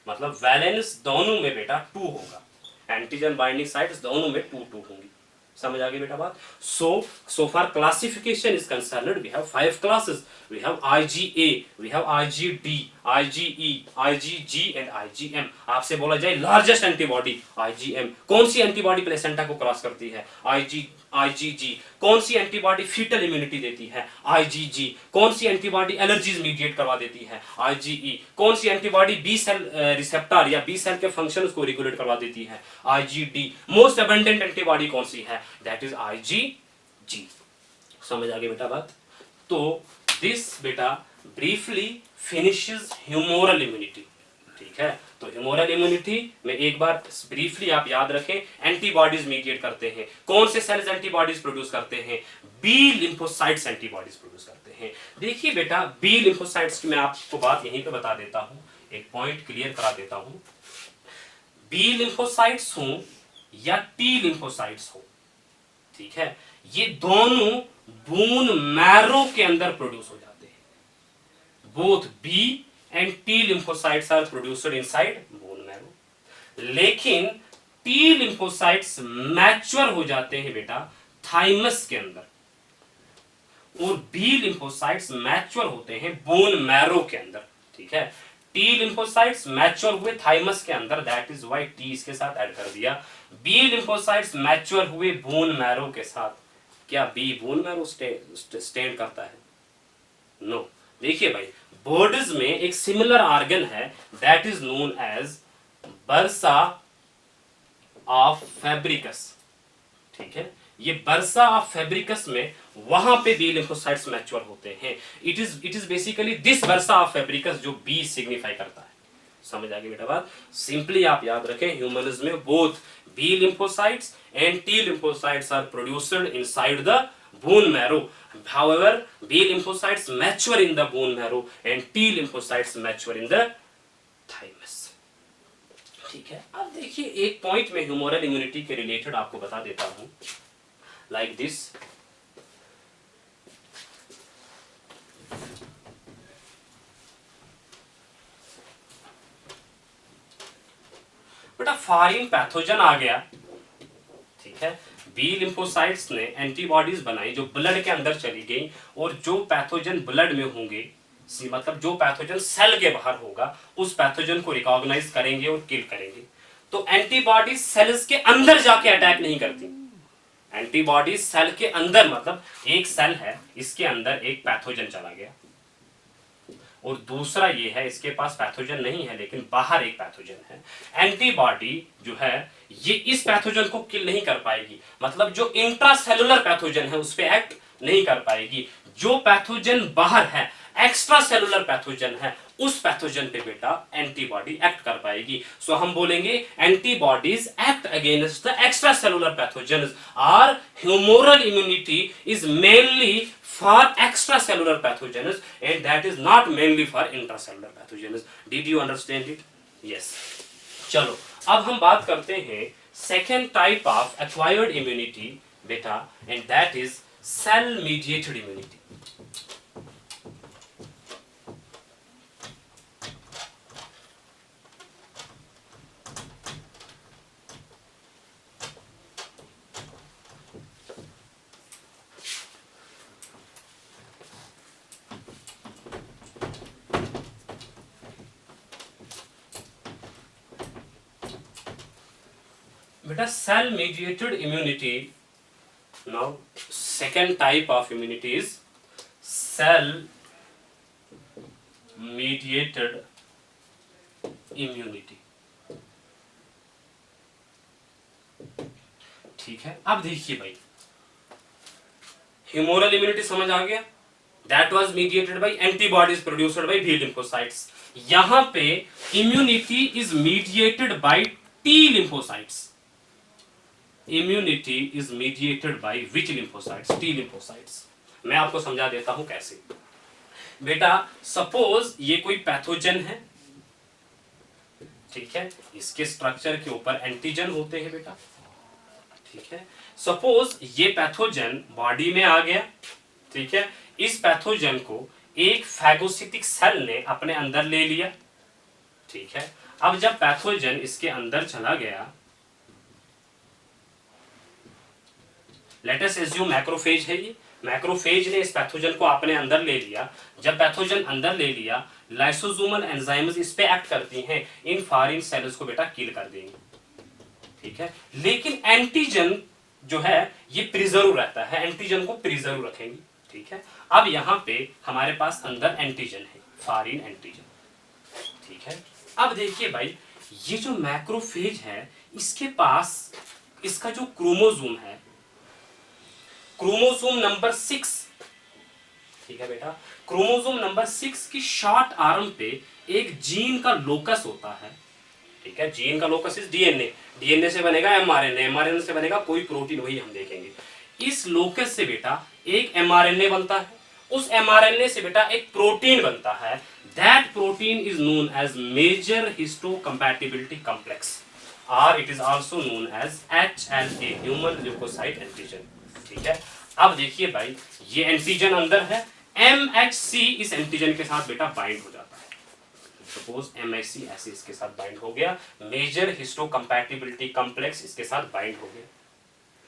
मतलब वैलेंस दोनों में बेटा 2 होगा, एंटीजन बाइंडिंग साइट्स दोनों में 2 होंगी। समझ आ गई बेटा बात? So far classification is concerned, we have 5 classes. We have IgA, we have IgD, IgE, IgG and IgM। आपसे बोला जाए लार्जेस्ट एंटीबॉडी IgM। कौन सी एंटीबॉडी प्लेसेंटा को क्रॉस करती है? IgG। कौन सी एंटीबॉडी फीटल इम्यूनिटी देती है? IgG। कौन सी एंटीबॉडी एलर्जीज मीडिएट करवा देती है? IgE। कौन सी एंटीबॉडी बी सेल रिसेप्टर या बी सेल के फंक्शन को रेगुलेट करवा देती है? IgD। मोस्ट अबंडेंट एंटीबॉडी कौन सी है? That is IgG। समझ आ गई बेटा बात? तो दिस बेटा ब्रीफली फिनिशेस ह्यूमोरल इम्यूनिटी। ठीक है, तो ह्यूमोरल इम्यूनिटी में एक बार ब्रीफली आप याद रखें, एंटीबॉडीज मीडिएट करते हैं। कौन से सेल्स एंटीबॉडीज प्रोड्यूस करते हैं? बी लिम्फोसाइट्स एंटीबॉडीज प्रोड्यूस करते हैं। देखिए बेटा, बी लिम्फोसाइट्स की मैं आपको बात यहीं पे बता देता हूं, एक पॉइंट क्लियर करा देता हूं। बी लिम्फोसाइट्स हो या टी लिम्फोसाइट्स हो, ठीक है, ये दोनों बोन मैरो के अंदर प्रोड्यूस हो जाते हैं। Both B and T lymphocytes are produced inside bone marrow. लेकिन टी लिम्फोसाइट्स मैच्योर हो जाते हैं बेटा थाइमस के अंदर, और बी लिम्फोसाइट्स मैच्योर होते हैं बोन मैरो के अंदर। ठीक है, टी लिम्फोसाइट्स मैच्योर हुए थाइमस के अंदर, दैट इज व्हाई टी इसके साथ ऐड कर दिया। बी लिम्फोसाइट्स मैच्योर हुए बोन मैरो के साथ। क्या बी बोन मैरो स्टेंड करता है? नो। देखिए भाई, बर्ड्स में एक सिमिलर ऑर्गन है, that is known as bursa of Fabricius. ठीक है, ये बर्सा ऑफ फैब्रिकस में वहां पे बी लिम्फोसाइट्स मैच्योर होते हैं। It is basically this bursa of Fabricius जो बी सिग्निफाई करता है। समझ आ गई बेटा बात? सिंपली आप याद रखें, ह्यूमन्स में both B lymphocytes and T lymphocytes are produced inside the bone marrow. However, B lymphocytes mature in the bone marrow and T lymphocytes mature in the thymus. ठीक है, अब देखिए एक पॉइंट में ह्यूमोरल इम्यूनिटी के रिलेटेड आपको बता देता हूं, लाइक दिस। बेटा फॉरेन पैथोजन आ गया, ठीक है, बी लिम्फोसाइट्स ने एंटीबॉडीज बनाई जो ब्लड के अंदर चली गई, और जो पैथोजन ब्लड में होंगे, मतलब जो पैथोजन सेल के बाहर होगा, उस पैथोजन को रिकॉग्नाइज करेंगे और किल करेंगे। तो एंटीबॉडी सेल्स के अंदर जाके अटैक नहीं करती। एंटीबॉडी सेल के अंदर, मतलब एक सेल है, इसके अंदर एक पैथोजन चला गया, और दूसरा ये है इसके पास पैथोजन नहीं है लेकिन बाहर एक पैथोजन है। एंटीबॉडी जो है ये इस पैथोजन को किल नहीं कर पाएगी, मतलब जो इंट्रासेलुलर पैथोजन है उस पे एक्ट नहीं कर पाएगी। जो पैथोजन बाहर है, एक्स्ट्रा सेलुलर पैथोजन है, उस पैथोजन पे बेटा एंटीबॉडी एक्ट कर पाएगी। सो हम बोलेंगे antibodies act against the extra cellular pathogens, और humoral immunity is mainly for extracellular pathogens and that is not mainly for intracellular pathogens. Did you understand it? Yes. चलो अब हम बात करते हैं second type of acquired immunity बेटा, and that is cell mediated immunity. बेटा cell mediated immunity, now second type of immunity is cell mediated immunity. ठीक है, अब देखिए भाई, ह्यूमोरल इम्यूनिटी समझ आ गया, that was mediated by antibodies produced by B lymphocytes. यहां पे immunity is mediated by T lymphocytes. Immunity is mediated by which lymphocytes? T lymphocytes. मैं आपको समझा देता हूं कैसे। बेटा सपोज ये कोई पैथोजन है, ठीक है, इसके स्ट्रक्चर के ऊपर एंटीजन होते हैं बेटा, ठीक है। सपोज ये पैथोजन बॉडी में आ गया, ठीक है, इस पैथोजन को एक फैगोसिटिक सेल ने अपने अंदर ले लिया, ठीक है। अब जब पैथोजन इसके अंदर चला गया, लेट अस एज्यूम मैक्रोफेज है ये, मैक्रोफेज ने इस पैथोजन को अपने अंदर ले लिया। जब पैथोजन अंदर ले लिया, लाइसोसोमल एंजाइम्स इस पे एक्ट करती हैं, इन फॉरेन सेल्स को बेटा किल कर देंगे, ठीक है। लेकिन एंटीजन जो है ये प्रिजर्व रहता है, एंटीजन को प्रिजर्व रखेंगे, ठीक है। अब यहाँ पे हमारे पास अंदर एंटीजन है, फॉरेन एंटीजन, ठीक है। अब देखिए भाई, ये जो मैक्रोफेज है इसके पास इसका जो क्रोमोसोम है, क्रोमोसोम नंबर 6, ठीक है बेटा, क्रोमोसोम नंबर 6 की शॉर्ट आर्म पे एक जीन का लोकस होता है, ठीक है। जीन का लोकस इज डीएनए, डीएनए से बनेगा एमआरएनए, एमआरएनए से बनेगा कोई प्रोटीन, वही हम देखेंगे। इस लोकस से बेटा एक एमआरएनए बनता है, उस एमआरएनए से बेटा एक प्रोटीन बनता है। That protein is known as major histocompatibility complex, और it is also known as HLA, human leukocyte antigen, ठीक है। अब देखिए भाई, ये एंटीजन अंदर है, MHC इस एंटीजन के साथ बेटा बाइंड हो जाता है। सपोज MHC ऐसे इसके साथ बाइंड हो गया, मेजर हिस्टोकम्पैटिबिलिटी कॉम्प्लेक्स इसके साथ बाइंड हो गया,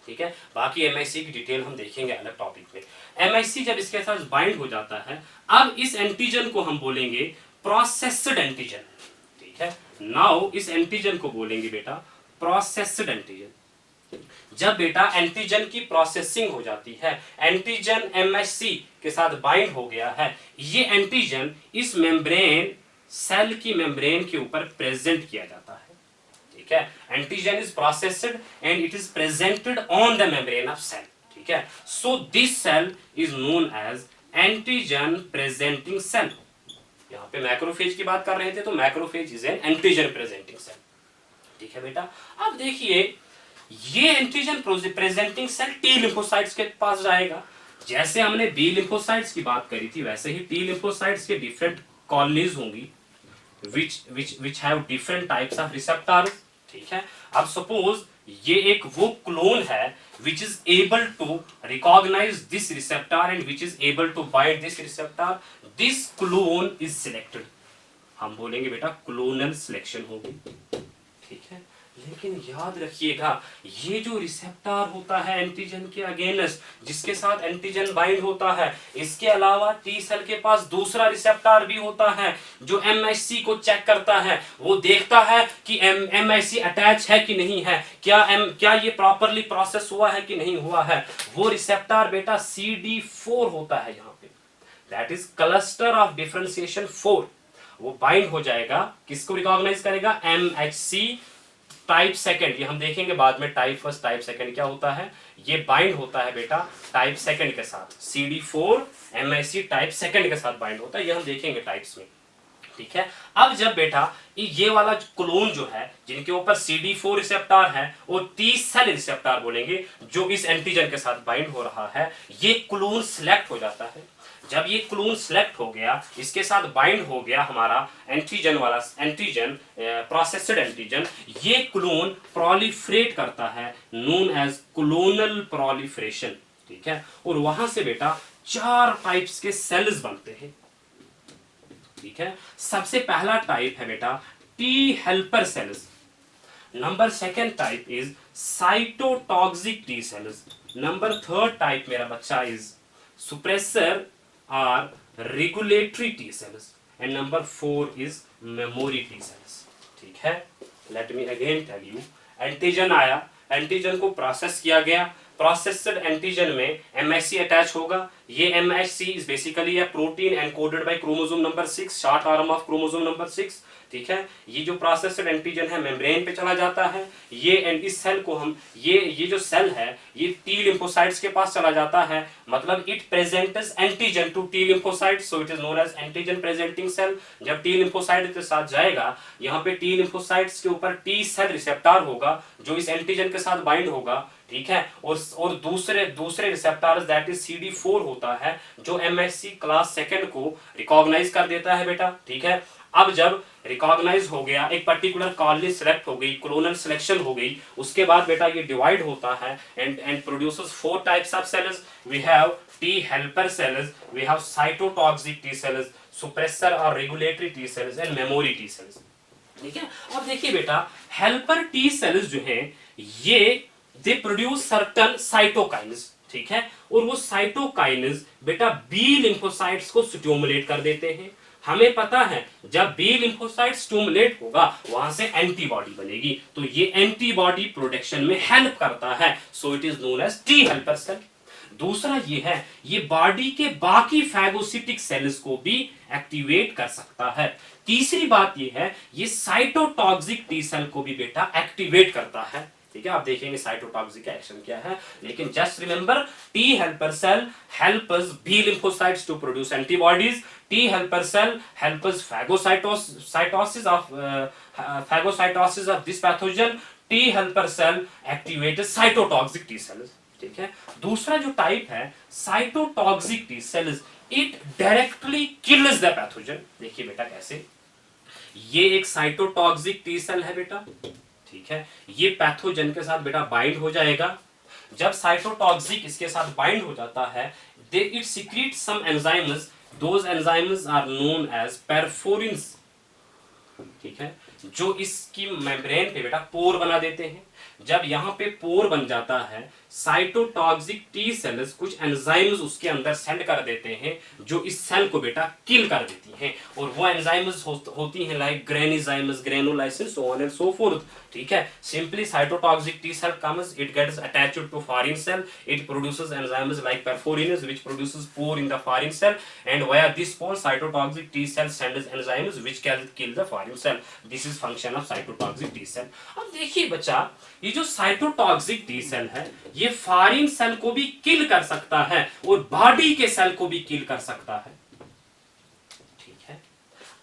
ठीक है। बाकी MHC की डिटेल हम देखेंगे अलग टॉपिक में। MHC जब इसके साथ बाइंड हो जाता है, अब इस एंटीजन को हम बोलेंगे प्रोसेस्ड एंटीजन, ठीक है। नाउ इस एंटीजन को बोलेंगे बेटा प्रोसेस्ड एंटीजन। जब बेटा एंटीजन की प्रोसेसिंग हो जाती है, एंटीजन MHC के साथ बाइंड हो गया है, ये एंटीजन इस मेम्ब्रेन, सेल की मेम्ब्रेन के ऊपर प्रेजेंट किया जाता है, ठीक है। Antigen is processed and it is presented on the membrane of cell, ठीक है। So this cell is known as antigen presenting cell. यहाँ पे मैक्रोफेज की बात कर रहे थे, तो macrophage is an antigen presenting cell, ठीक है बेटा। अब देखिए, ये antigen presenting cell T lymphocytes के पास जाएगा। जैसे हमने बी लिम्फोसाइट्स की बात करी थी, वैसे ही टी लिम्फोसाइट्स के डिफरेंट कॉलोनीज होंगी which have different types of receptors, ठीक है। अब सपोज ये एक वो क्लोन है which is able to recognize this receptor and which is able to bind this receptor, this clone is selected, हम बोलेंगे बेटा क्लोनल सिलेक्शन होगी, ठीक है। लेकिन याद रखिएगा, ये जो रिसेप्टर होता है एंटीजन के अगेंस्ट, जिसके साथ एंटीजन बाइंड होता है, इसके अलावा टी सेल के पास दूसरा रिसेप्टर भी होता है जो MHC को चेक करता है। वो देखता है कि MHC अटैच है कि नहीं है, क्या ये प्रॉपरली प्रोसेस हुआ है कि नहीं हुआ है। वो रिसेप्टर बेटा CD4 होता है यहाँ पे, that is cluster of differentiation 4। वो बाइंड हो जाएगा, किसको रिकॉग्नाइज करेगा, MHC टाइप सेकंड। ये हम देखेंगे बाद में, टाइप फर्स्ट टाइप सेकंड क्या होता है। ये बाइंड होता है बेटा टाइप सेकंड के साथ, CD4 MHC टाइप सेकंड के साथ बाइंड होता है, ये हम देखेंगे टाइप्स में, ठीक है। अब जब बेटा ये वाला क्लोन जो है, जिनके ऊपर CD4 रिसेप्टर है, वो T सेल रिसेप्टर बोलेंगे, जो इस एंटीजन के साथ बाइंड हो रहा है, ये क्लोन सिलेक्ट हो जाता है। जब ये क्लोन सिलेक्ट हो गया, इसके साथ बाइंड हो गया हमारा एंटीजन वाला एंटीजन, प्रोसेस्ड एंटीजन, ये क्लोन प्रोलिफरेट करता है, नोन एज क्लोनल प्रोलिफरेशन, ठीक है। और वहां से बेटा 4 टाइप्स के सेल्स बनते हैं, ठीक है। सबसे पहला टाइप है बेटा T helper sales. Number second type is cytotoxic T sales. Number third type मेरा बच्चा is suppressor are regulatory T cells, and number 4 is memory T cells, ठीक है। Let me again tell you, antigen आया, एंटीजन को प्रोसेस किया गया, प्रोसेस्ड एंटीजन में MHC अटैच होगा। ये MHC is basically a protein encoded bye chromosome number 6, short arm of chromosome number 6, ठीक है। ये जो प्रोसेस्ड एंटीजन है मेम्ब्रेन पे चला जाता है, ये इस सेल को हम ये जो सेल है ये टी लिम्फोसाइट्स के पास चला जाता है, मतलब it presents antigen to T lymphocytes, so it is known as antigen presenting cell. जब टी लिम्फोसाइट के साथ जाएगा, यहाँ पे टी लिम्फोसाइट्स के ऊपर टी सेल रिसेप्टर होगा जो इस एंटीजन के साथ बाइंड होगा, ठीक है। और दूसरे रिसेप्टर्स दैट इज CD4 होता है, जो MHC क्लास सेकंड को रिकॉग्नाइज कर देता है बेटा, ठीक है। अब जब रिकॉग्नाइज हो गया, एक पर्टिकुलर कॉलोनी सिलेक्ट हो गई, क्लोनल सिलेक्शन हो गई, उसके बाद बेटा ये डिवाइड होता है and produces 4 types of cells. We have T helper cells, we have cytotoxic T cells, suppressor और regulatory T cells and memory T cells, ठीक है। अब देखिए बेटा, हेल्पर टी सेल्स जो हैं ये दे प्रोड्यूस सर्टन साइटोकाइन्स, ठीक है, और वो साइटोकाइनेज बेटा बी लिम्फोसाइट्स को स्टिमुलेट कर देते हैं। हमें पता है जब बी लिम्फोसाइट स्टिमुलेट होगा वहां से एंटीबॉडी बनेगी, तो ये एंटीबॉडी प्रोडक्शन में हेल्प करता है, so it is known as T helper cell. दूसरा ये है, ये बॉडी के बाकी फैगोसिटिक सेल्स को भी एक्टिवेट कर सकता है। तीसरी बात ये है, ये साइटोटॉक्सिक टी सेल को भी बेटा एक्टिवेट करता है। ठीक है, आप देखेंगे साइटोटॉक्सिक एक्शन क्या है, लेकिन just remember T helper cell helps B lymphocytes to produce antibodies, T helper cell helps phagocytosis of this pathogen, T helper cell activates cytotoxic T cells. ठीक है, दूसरा जो टाइप है cytotoxic T cells, it directly kills the pathogen. देखिए बेटा कैसे, ये एक साइटोटॉक्सिक टी सेल है बेटा, ठीक है, ये पैथोजन के साथ बेटा बाइंड हो जाएगा। जब साइटोटॉक्सिक इसके साथ बाइंड हो जाता है, it secrete some enzymes, those enzymes are known as perforins. ठीक है, जो इसकी मेम्ब्रेन पे बेटा पोर बना देते हैं। जब यहाँ पे पोर बन जाता है, साइटोटॉक्सिक टी सेल्स कुछ एंजाइम्स उसके अंदर सेंड कर देते हैं जो इस सेल को बेटा किल कर देती हैं, और वो एंजाइम्स होती हैं like granzymes, granulysin, so on and so forth. ठीक है, simply cytotoxic T cell comes, it gets attached to foreign cell, it produces enzymes like perforins which produces pore in the foreign cell, and via this pore cytotoxic T cell sends enzymes which can kill the foreign cell. This is function of cytotoxic T cell. अब देखिए बच्चा, ये जो साइटोटॉक्सिक टी सेल है ये फॉरेन सेल को भी किल कर सकता है और बॉडी के सेल को भी किल कर सकता है। ठीक है,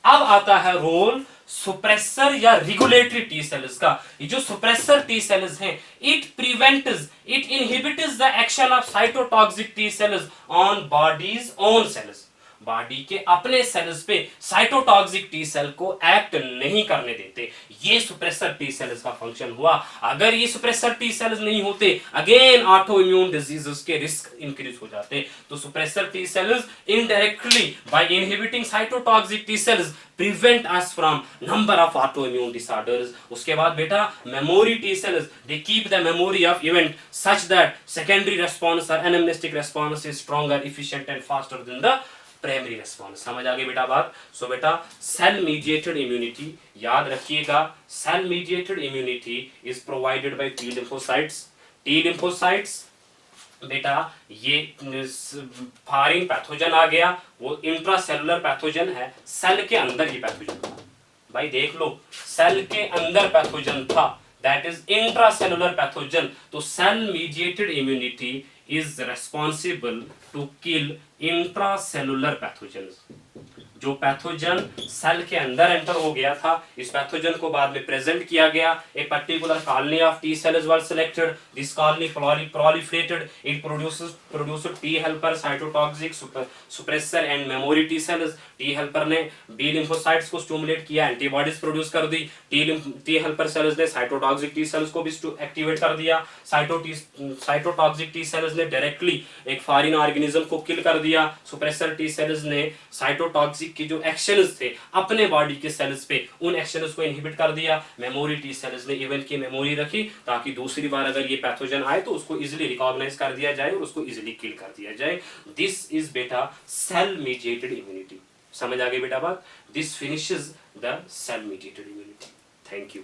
अब आता है रोल सुप्रेसर या रेगुलेटरी टी सेल्स का। ये जो सुप्रेसर टी सेल्स हैं, it inhibits the action of cytotoxic T cells on body's own cells. Body के अपने सेल्स पे साइटोटॉक्सिक टी सेल को एक्ट नहीं करने देते। ये सुप्रेसर टी सेल्स का फंक्शन हुआ। अगर ये सुप्रेसर टी सेल्स नहीं होते, अगेन ऑटो इम्यून डिजीजेस के रिस्क इंक्रीज हो जाते। तो suppressor T cells indirectly bye inhibiting cytotoxic T cells prevent us from number of auto immune disorders. उसके बाद बेटा memory T cells, they keep the memory of event such that secondary response और anamnestic response is stronger, efficient and faster than the primary response. समझ आ गई बेटा बात। सो बेटा सेल मीडिएटेड इम्यूनिटी, याद रखिएगा, cell mediated immunity is provided by T lymphocytes. T lymphocytes बेटा ये फॉरेन पैथोजन आ गया, वो इंट्रासेलुलर पैथोजन है, सेल के अंदर ये पैथोजन था। भाई देख लो, सेल के अंदर पैथोजन था, दैट इज इंट्रासेलुलर पैथोजन। तो cell mediated immunity is responsible to kill intracellular pathogens। जो पैथोजन सेल के अंदर एंटर हो गया था, इस पैथोजन को बाद में प्रेजेंट किया गया। A particular colony of T cells were selected, this colony proliferated, it produces T helper, cytotoxic, suppressor and memory T sales. T helper ने बी लिम्फोसाइट्स को स्टिमुलेट किया, एंटीबॉडीज प्रोड्यूस कर दी। टी हेल्पर सेल्स ने साइटोटॉक्सिक टी सेल्स को भी एक्टिवेट कर दिया। साइटोटॉक्सिक टी सेल्स ने डायरेक्टली एक फॉरेन ऑर्गेनिज्म को किल कर दिया। सुप्रेसर टी सेल्स ने साइटोटॉक्सिक की जो एक्शंस थे अपने बॉडी के सेल्स पे, उन एक्शंस को इनहिबिट कर दिया। मेमोरी टी सेल्स ने इवेंट की मेमोरी रखी ताकि दूसरी बार अगर ये पैथोजन आए तो उसको इजीली रिकॉग्नाइज कर दिया जाए और उसको इजीली किल कर दिया जाए। दिस इज बेटा सेल मीडिएटेड इम्यूनिटी। समझ आ गई बेटा बात। This finishes the cell mediated immunity. Thank you.